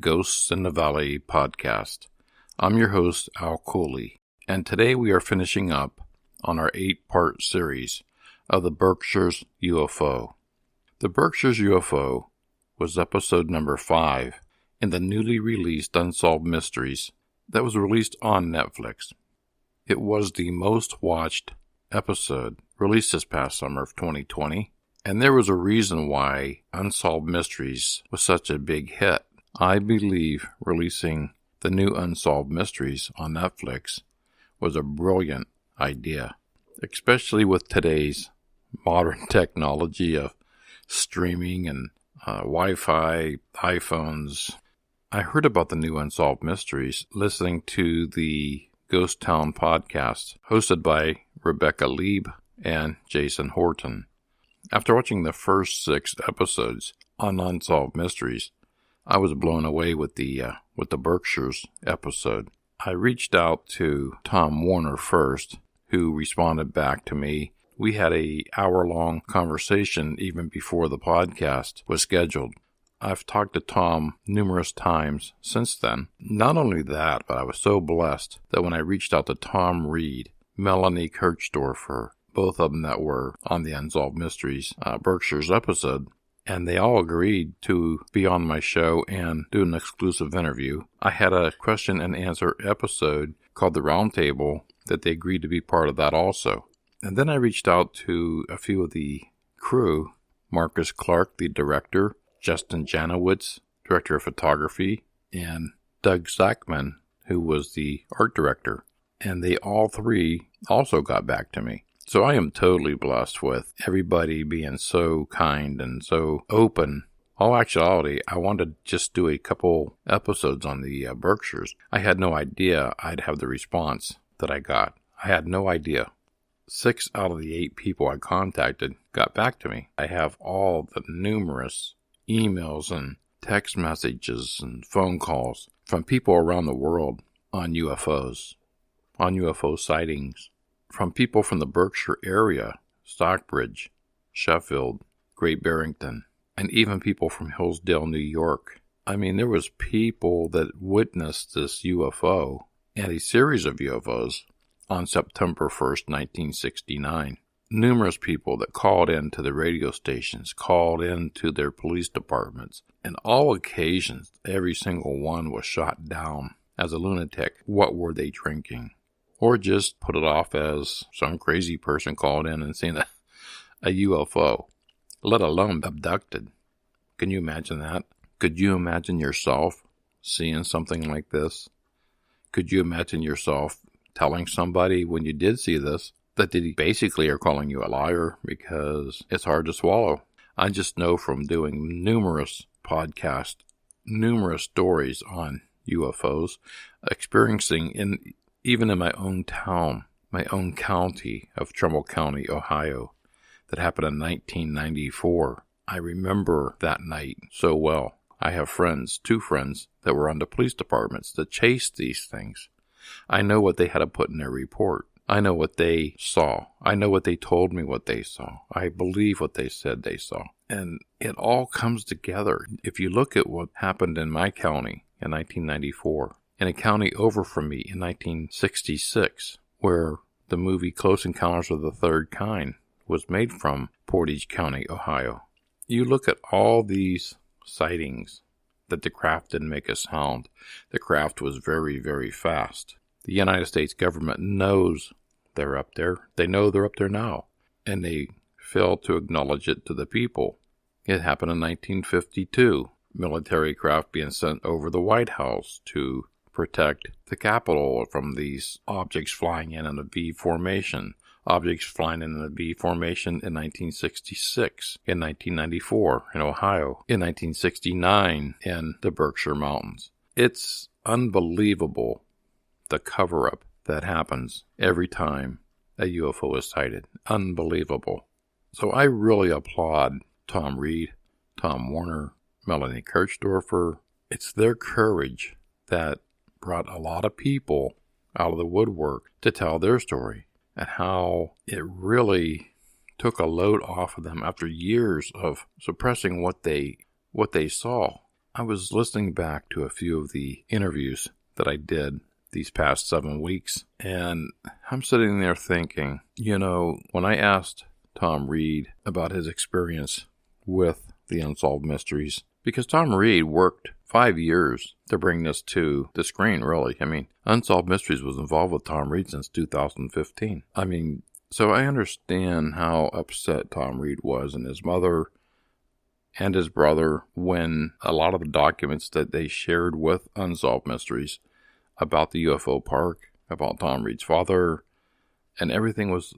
Ghosts in the Valley podcast. I'm your host, Al Cooley, and today we are finishing up on our 8-part series of the Berkshires UFO. The Berkshires UFO was episode number 5 in the newly released Unsolved Mysteries that was released on Netflix. It was the most watched episode released this past summer of 2020, and there was a reason why Unsolved Mysteries was such a big hit. I believe releasing the new Unsolved Mysteries on Netflix was a brilliant idea, especially with today's modern technology of streaming and Wi-Fi, iPhones. I heard about the new Unsolved Mysteries listening to the Ghost Town podcast hosted by Rebecca Leib and Jason Horton. After watching the first 6 episodes on Unsolved Mysteries, I was blown away with the Berkshires episode. I reached out to Thom Warner first, who responded back to me. We had an hour-long conversation even before the podcast was scheduled. I've talked to Thom numerous times since then. Not only that, but I was so blessed that when I reached out to Tom Reed, Melanie Kirchdorfer, both of them that were on the Unsolved Mysteries Berkshires episode, and they all agreed to be on my show and do an exclusive interview. I had a question and answer episode called The Roundtable that they agreed to be part of that also. And then I reached out to a few of the crew, Marcus Clarke, the director, Justin Janowitz, director of photography, and Doug Sakmann, who was the art director. And they all three also got back to me. So I am totally blessed with everybody being so kind and so open. All actuality, I wanted to just do a couple episodes on the Berkshires. I had no idea I'd have the response that I got. I had no idea. 6 out of the 8 people I contacted got back to me. I have all the numerous emails and text messages and phone calls from people around the world on UFOs, on UFO sightings. From people from the Berkshire area, Stockbridge, Sheffield, Great Barrington, and even people from Hillsdale, New York. I mean, there was people that witnessed this UFO and a series of UFOs on September 1st, 1969. Numerous people that called in to the radio stations, called in to their police departments. And all occasions, every single one was shot down as a lunatic. What were they drinking? Or just put it off as some crazy person called in and seen a UFO, let alone abducted. Can you imagine that? Could you imagine yourself seeing something like this? Could you imagine yourself telling somebody when you did see this that they basically are calling you a liar because it's hard to swallow? I just know from doing numerous podcasts, numerous stories on UFOs, experiencing even in my own town, my own county of Trumbull County, Ohio, that happened in 1994. I remember that night so well. I have friends, 2 friends, that were on the police departments that chased these things. I know what they had to put in their report. I know what they saw. I know what they told me what they saw. I believe what they said they saw. And it all comes together. If you look at what happened in my county in 1994, in a county over from me in 1966, where the movie Close Encounters of the Third Kind was made from Portage County, Ohio. You look at all these sightings that the craft didn't make a sound. The craft was very, very fast. The United States government knows they're up there. They know they're up there now. And they fail to acknowledge it to the people. It happened in 1952. Military craft being sent over the White House to protect the Capitol from these objects flying in a V formation. Objects flying in a V formation in 1966, in 1994 in Ohio, in 1969 in the Berkshire Mountains. It's unbelievable the cover-up that happens every time a UFO is sighted. Unbelievable. So I really applaud Tom Reed, Thom Warner, Melanie Kirchdorfer. It's their courage that brought a lot of people out of the woodwork to tell their story, and how it really took a load off of them after years of suppressing what they saw. I was listening back to a few of the interviews that I did these past 7 weeks, and I'm sitting there thinking, when I asked Tom Reed about his experience with the Unsolved Mysteries, because Tom Reed worked 5 years to bring this to the screen, really. Unsolved Mysteries was involved with Tom Reed since 2015. So I understand how upset Tom Reed was and his mother and his brother when a lot of the documents that they shared with Unsolved Mysteries about the UFO park, about Tom Reed's father, and everything was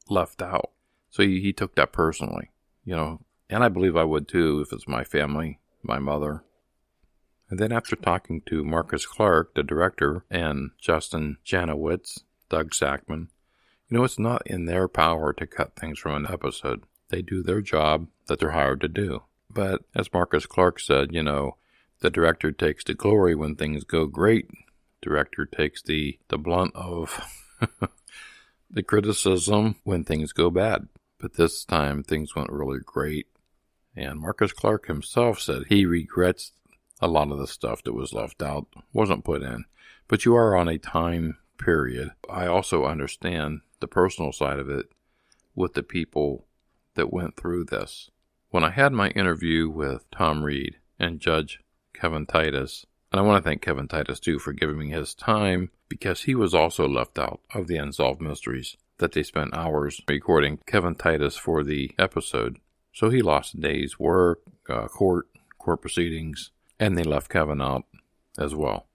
left out. So he took that personally, and I believe I would too if it's my family, my mother. And then after talking to Marcus Clarke, the director, and Justin Janowitz, Doug Sakmann, it's not in their power to cut things from an episode. They do their job that they're hired to do. But as Marcus Clarke said, the director takes the glory when things go great. Director takes the blunt of the criticism when things go bad. But this time things went really great. And Marcus Clarke himself said he regrets a lot of the stuff that was left out, wasn't put in. But you are on a time period. I also understand the personal side of it with the people that went through this. When I had my interview with Tom Reed and Judge Kevin Titus, and I want to thank Kevin Titus too for giving me his time, because he was also left out of the Unsolved Mysteries that they spent hours recording Kevin Titus for the episode. So he lost a day's work, court proceedings, and they left Kevin out as well.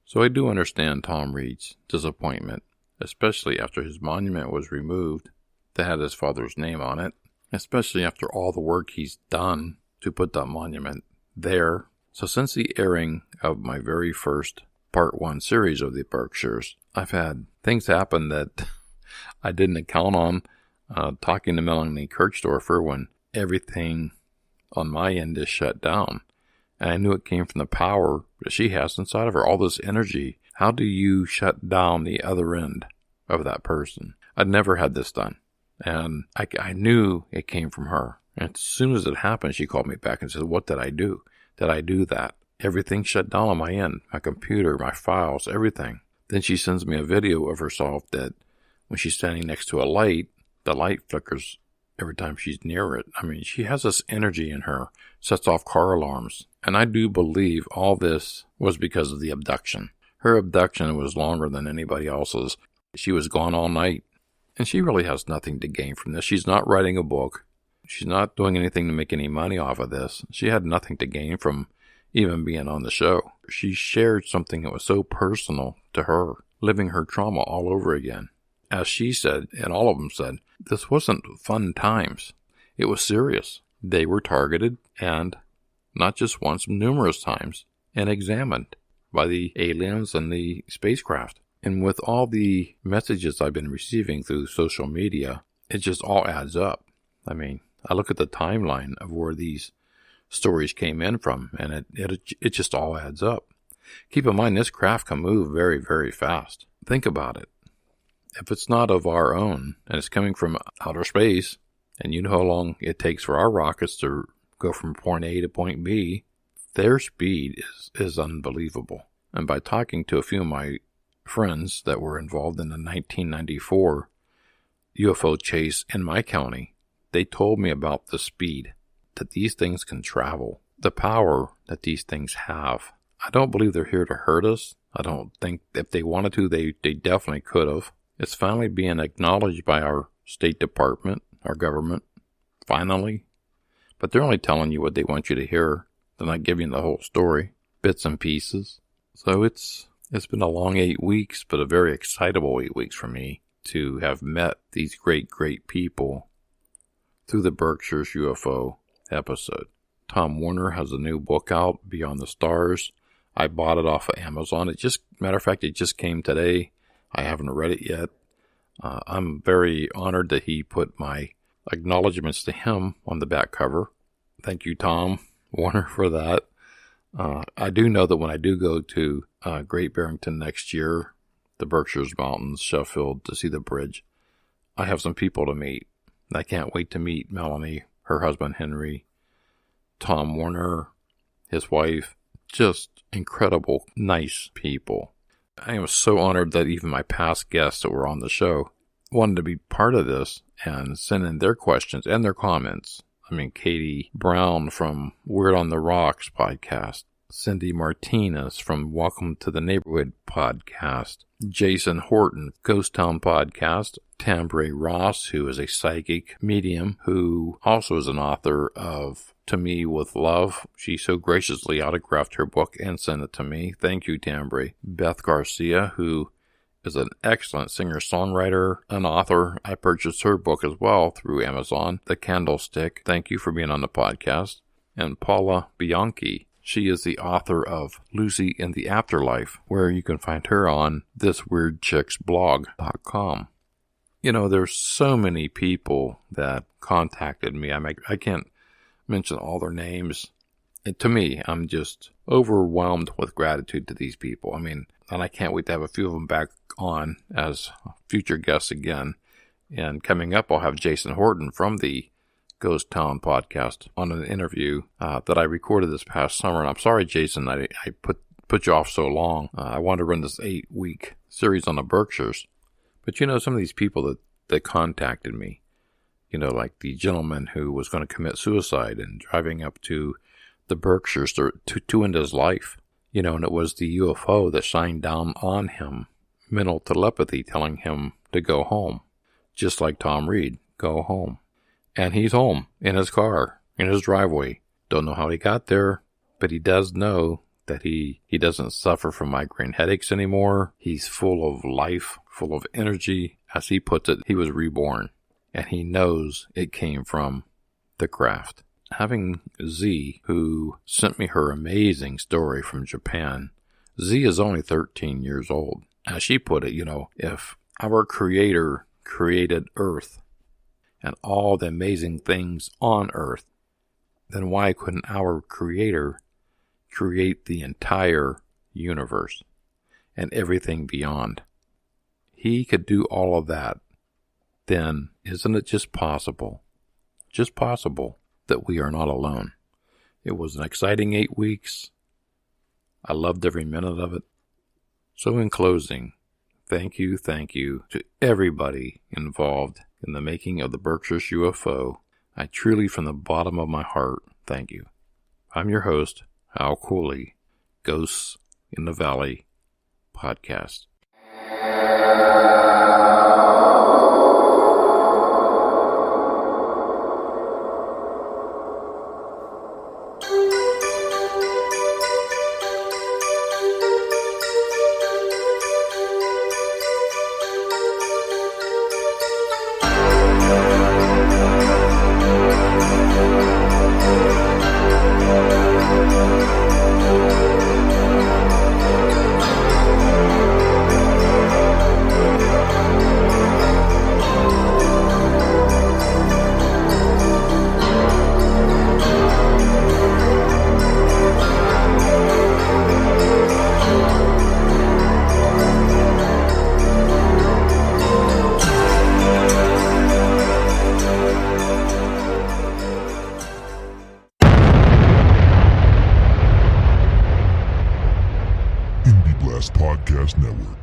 So I do understand Tom Reed's disappointment, especially after his monument was removed that had his father's name on it, especially after all the work he's done to put that monument there. So since the airing of my very first Part 1 series of the Berkshires, I've had things happen that I didn't account on. Talking to Melanie Kirchdorfer when everything on my end is shut down. And I knew it came from the power that she has inside of her, all this energy. How do you shut down the other end of that person? I'd never had this done. And I knew it came from her. And as soon as it happened, she called me back and said, "What did I do? Did I do that?" Everything shut down on my end, my computer, my files, everything. Then she sends me a video of herself that when she's standing next to a light, the light flickers every time she's near it. She has this energy in her, sets off car alarms. And I do believe all this was because of the abduction. Her abduction was longer than anybody else's. She was gone all night. And she really has nothing to gain from this. She's not writing a book. She's not doing anything to make any money off of this. She had nothing to gain from even being on the show. She shared something that was so personal to her, living her trauma all over again. As she said, and all of them said, this wasn't fun times. It was serious. They were targeted, and not just once, numerous times, and examined by the aliens and the spacecraft. And with all the messages I've been receiving through social media, it just all adds up. I look at the timeline of where these stories came in from, and it just all adds up. Keep in mind, this craft can move very, very fast. Think about it. If it's not of our own, and it's coming from outer space, and you know how long it takes for our rockets to go from point A to point B, their speed is unbelievable. And by talking to a few of my friends that were involved in the 1994 UFO chase in my county, they told me about the speed that these things can travel, the power that these things have. I don't believe they're here to hurt us. I don't think if they wanted to, they definitely could have. It's finally being acknowledged by our State Department, our government, finally. But they're only telling you what they want you to hear. They're not giving you the whole story, bits and pieces. So it's been a long 8 weeks, but a very excitable 8 weeks for me to have met these great, great people through the Berkshires UFO episode. Tom Warner has a new book out, Beyond the Stars. I bought it off of Amazon. It just came today. I haven't read it yet. I'm very honored that he put my acknowledgments to him on the back cover. Thank you, Tom Warner, for that. I do know that when I do go to Great Barrington next year, the Berkshires Mountains, Sheffield, to see the bridge, I have some people to meet. I can't wait to meet Melanie, her husband Henry, Tom Warner, his wife, just incredible, nice people. I am so honored that even my past guests that were on the show wanted to be part of this and send in their questions and their comments. I mean, Katie Brown from Weird on the Rocks podcast, Cyndy Martinez from Welcome to the Neighborhood podcast, Jason Horton, Ghost Town podcast, Tambre Ross, who is a psychic medium, who also is an author of To Me With Love. She so graciously autographed her book and sent it to me. Thank you, Tambre. Beth Garcia, who is an excellent singer-songwriter, an author. I purchased her book as well through Amazon, The Candlestick. Thank you for being on the podcast. And Paula Bianchi. She is the author of Lucy in the Afterlife, where you can find her on thisweirdchicksblog.com. You know, there's so many people that contacted me. I can't mention all their names. And to me, I'm just overwhelmed with gratitude to these people. I mean, and I can't wait to have a few of them back on as future guests again. And coming up, I'll have Jason Horton from the Ghost Town podcast on an interview that I recorded this past summer. And I'm sorry, Jason, I put you off so long. I wanted to run this 8-week series on the Berkshires. But you know, some of these people that contacted me, you know, like the gentleman who was going to commit suicide and driving up to the Berkshires to end his life, you know, and it was the UFO that shined down on him, mental telepathy telling him to go home, just like Tom Reed, go home. And he's home in his car, in his driveway. Don't know how he got there, but he does know that he doesn't suffer from migraine headaches anymore. He's full of life, full of energy. As he puts it, he was reborn. And he knows it came from the craft. Having Z, who sent me her amazing story from Japan. Z is only 13 years old. As she put it, you know, if our Creator created Earth and all the amazing things on Earth, then why couldn't our Creator create the entire universe and everything beyond? He could do all of that. Then isn't it just possible that we are not alone? It was an exciting 8 weeks. I loved every minute of it. So in closing, thank you to everybody involved in the making of the Berkshires UFO. I truly, from the bottom of my heart, thank you. I'm your host, Al Cooley, Ghosts in the Valley podcast. Podcast Network.